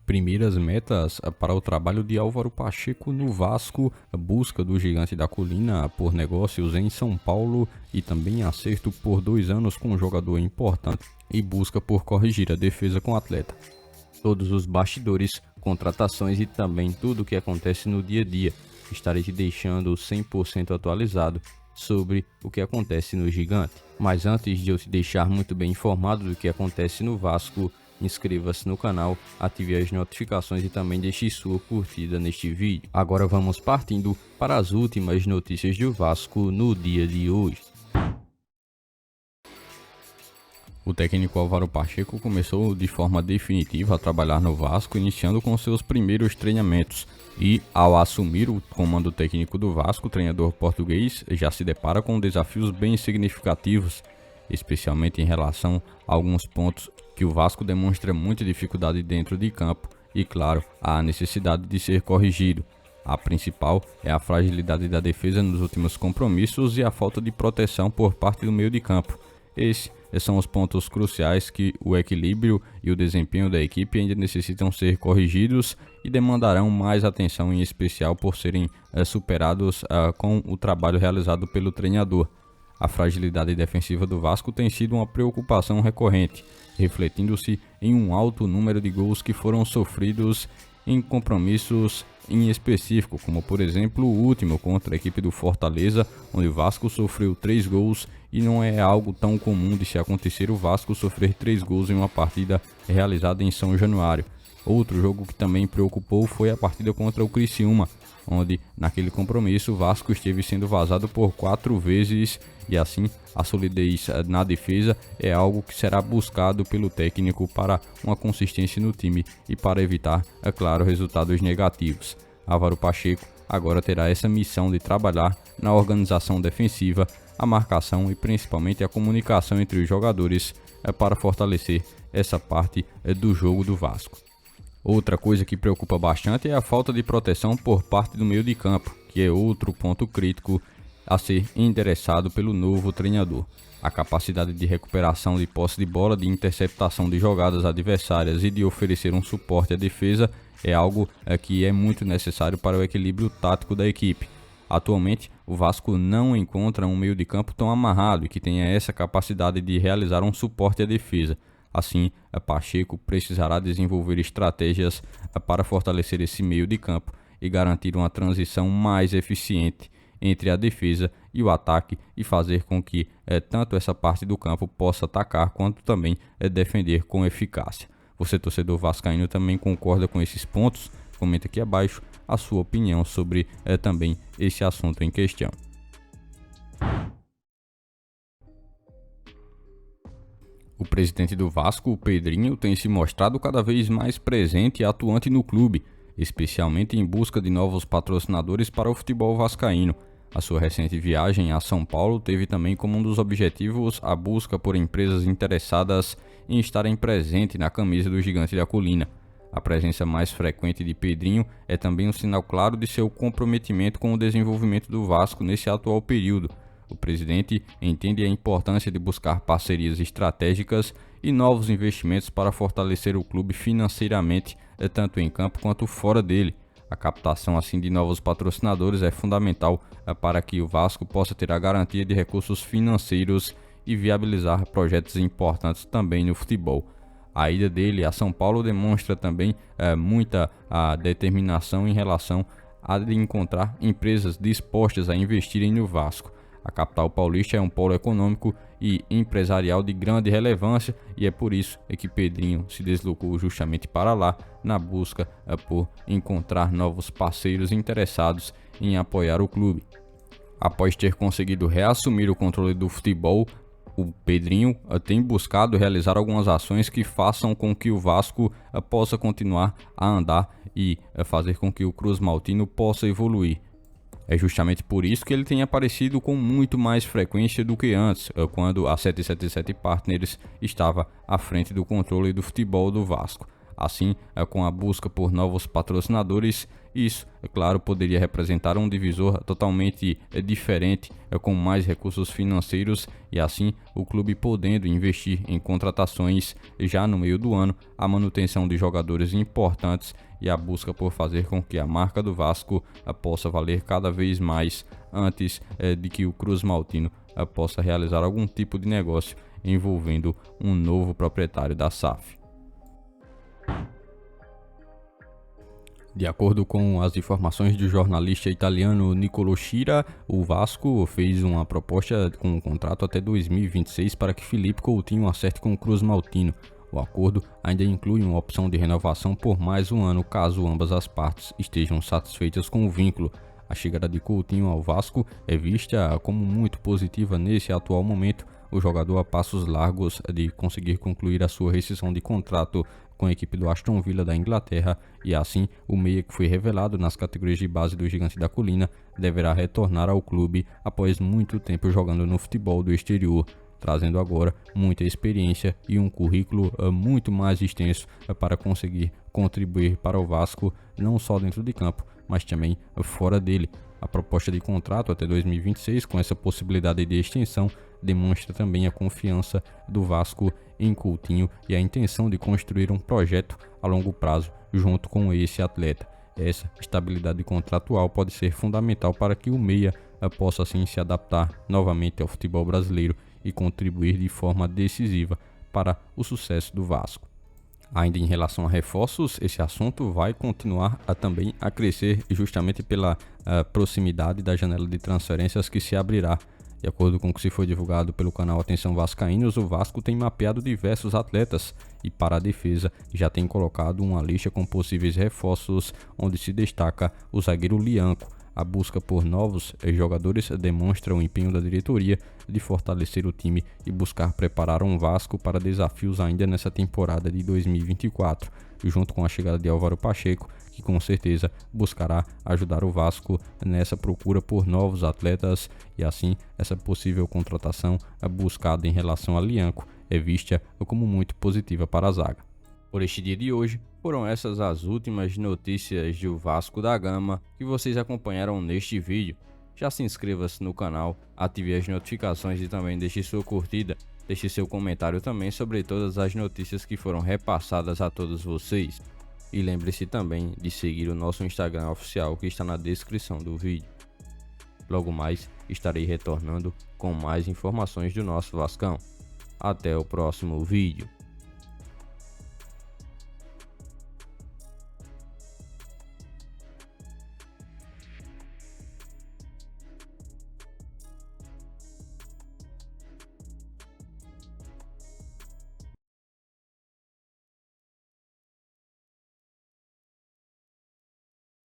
Primeiras metas para o trabalho de Álvaro Pacheco no Vasco, busca do Gigante da Colina por negócios em São Paulo e também acerto por 2 anos com um jogador importante e busca por corrigir a defesa com o atleta. Todos os bastidores, contratações e também tudo o que acontece no dia a dia. Estarei te deixando 100% atualizado sobre o que acontece no Gigante. Mas antes de eu te deixar muito bem informado do que acontece no Vasco, inscreva-se no canal, ative as notificações e também deixe sua curtida neste vídeo. Agora vamos partindo para as últimas notícias do Vasco no dia de hoje. O técnico Álvaro Pacheco começou de forma definitiva a trabalhar no Vasco, iniciando com seus primeiros treinamentos. E, ao assumir o comando técnico do Vasco, o treinador português já se depara com desafios bem significativos, especialmente em relação a alguns pontos que o Vasco demonstra muita dificuldade dentro de campo e, claro, a necessidade de ser corrigido. A principal é a fragilidade da defesa nos últimos compromissos e a falta de proteção por parte do meio de campo. Esses são os pontos cruciais que o equilíbrio e o desempenho da equipe ainda necessitam ser corrigidos e demandarão mais atenção, em especial por serem superados com o trabalho realizado pelo treinador. A fragilidade defensiva do Vasco tem sido uma preocupação recorrente, refletindo-se em um alto número de gols que foram sofridos em compromissos em específico, como por exemplo o último contra a equipe do Fortaleza, onde o Vasco sofreu 3 gols e não é algo tão comum de se acontecer o Vasco sofrer 3 gols em uma partida realizada em São Januário. Outro jogo que também preocupou foi a partida contra o Criciúma, onde naquele compromisso o Vasco esteve sendo vazado por 4 vezes e assim a solidez na defesa é algo que será buscado pelo técnico para uma consistência no time e para evitar, é claro, resultados negativos. Álvaro Pacheco agora terá essa missão de trabalhar na organização defensiva, a marcação e principalmente a comunicação entre os jogadores para fortalecer essa parte do jogo do Vasco. Outra coisa que preocupa bastante é a falta de proteção por parte do meio de campo, que é outro ponto crítico a ser endereçado pelo novo treinador. A capacidade de recuperação de posse de bola, de interceptação de jogadas adversárias e de oferecer um suporte à defesa é algo que é muito necessário para o equilíbrio tático da equipe. Atualmente, o Vasco não encontra um meio de campo tão amarrado e que tenha essa capacidade de realizar um suporte à defesa. Assim, Pacheco precisará desenvolver estratégias para fortalecer esse meio de campo e garantir uma transição mais eficiente entre a defesa e o ataque e fazer com que tanto essa parte do campo possa atacar quanto também defender com eficácia. Você, torcedor vascaíno, também concorda com esses pontos? Comenta aqui abaixo a sua opinião sobre também esse assunto em questão. O presidente do Vasco, o Pedrinho, tem se mostrado cada vez mais presente e atuante no clube, especialmente em busca de novos patrocinadores para o futebol vascaíno. A sua recente viagem a São Paulo teve também como um dos objetivos a busca por empresas interessadas em estarem presentes na camisa do Gigante da Colina. A presença mais frequente de Pedrinho é também um sinal claro de seu comprometimento com o desenvolvimento do Vasco nesse atual período. O presidente entende a importância de buscar parcerias estratégicas e novos investimentos para fortalecer o clube financeiramente, tanto em campo quanto fora dele. A captação assim de novos patrocinadores é fundamental para que o Vasco possa ter a garantia de recursos financeiros e viabilizar projetos importantes também no futebol. A ida dele a São Paulo demonstra também muita determinação em relação a encontrar empresas dispostas a investirem no Vasco. A capital paulista é um polo econômico e empresarial de grande relevância e é por isso que Pedrinho se deslocou justamente para lá na busca por encontrar novos parceiros interessados em apoiar o clube. Após ter conseguido reassumir o controle do futebol, o Pedrinho tem buscado realizar algumas ações que façam com que o Vasco possa continuar a andar e fazer com que o Cruz Maltino possa evoluir. É justamente por isso que ele tem aparecido com muito mais frequência do que antes, quando a 777 Partners estava à frente do controle do futebol do Vasco. Assim, com a busca por novos patrocinadores, isso, é claro, poderia representar um divisor totalmente diferente, com mais recursos financeiros e assim o clube podendo investir em contratações já no meio do ano, a manutenção de jogadores importantes e a busca por fazer com que a marca do Vasco possa valer cada vez mais antes de que o Cruz Maltino possa realizar algum tipo de negócio envolvendo um novo proprietário da SAF. De acordo com as informações do jornalista italiano Niccolò Schira, o Vasco fez uma proposta com um contrato até 2026 para que Felipe Coutinho acerte com o Cruz Maltino. O acordo ainda inclui uma opção de renovação por mais um ano caso ambas as partes estejam satisfeitas com o vínculo. A chegada de Coutinho ao Vasco é vista como muito positiva nesse atual momento. O jogador a passos largos de conseguir concluir a sua rescisão de contrato com a equipe do Aston Villa da Inglaterra e assim o meia que foi revelado nas categorias de base do Gigante da Colina deverá retornar ao clube após muito tempo jogando no futebol do exterior, trazendo agora muita experiência e um currículo muito mais extenso para conseguir contribuir para o Vasco não só dentro de campo, mas também fora dele. A proposta de contrato até 2026, com essa possibilidade de extensão, demonstra também a confiança do Vasco em Coutinho e a intenção de construir um projeto a longo prazo junto com esse atleta. Essa estabilidade contratual pode ser fundamental para que o meia possa assim se adaptar novamente ao futebol brasileiro e contribuir de forma decisiva para o sucesso do Vasco. Ainda em relação a reforços, esse assunto vai continuar também a crescer justamente pela proximidade da janela de transferências que se abrirá. De acordo com o que se foi divulgado pelo canal Atenção Vascaínos, o Vasco tem mapeado diversos atletas e para a defesa já tem colocado uma lista com possíveis reforços, onde se destaca o zagueiro Lianco. A busca por novos jogadores demonstra o empenho da diretoria de fortalecer o time e buscar preparar um Vasco para desafios ainda nessa temporada de 2024, junto com a chegada de Álvaro Pacheco, que com certeza buscará ajudar o Vasco nessa procura por novos atletas e assim essa possível contratação buscada em relação a Lianco é vista como muito positiva para a zaga. Por este dia de hoje, foram essas as últimas notícias do Vasco da Gama que vocês acompanharam neste vídeo. Já se inscreva-se no canal, ative as notificações e também deixe sua curtida. Deixe seu comentário também sobre todas as notícias que foram repassadas a todos vocês. E lembre-se também de seguir o nosso Instagram oficial que está na descrição do vídeo. Logo mais estarei retornando com mais informações do nosso Vascão. Até o próximo vídeo.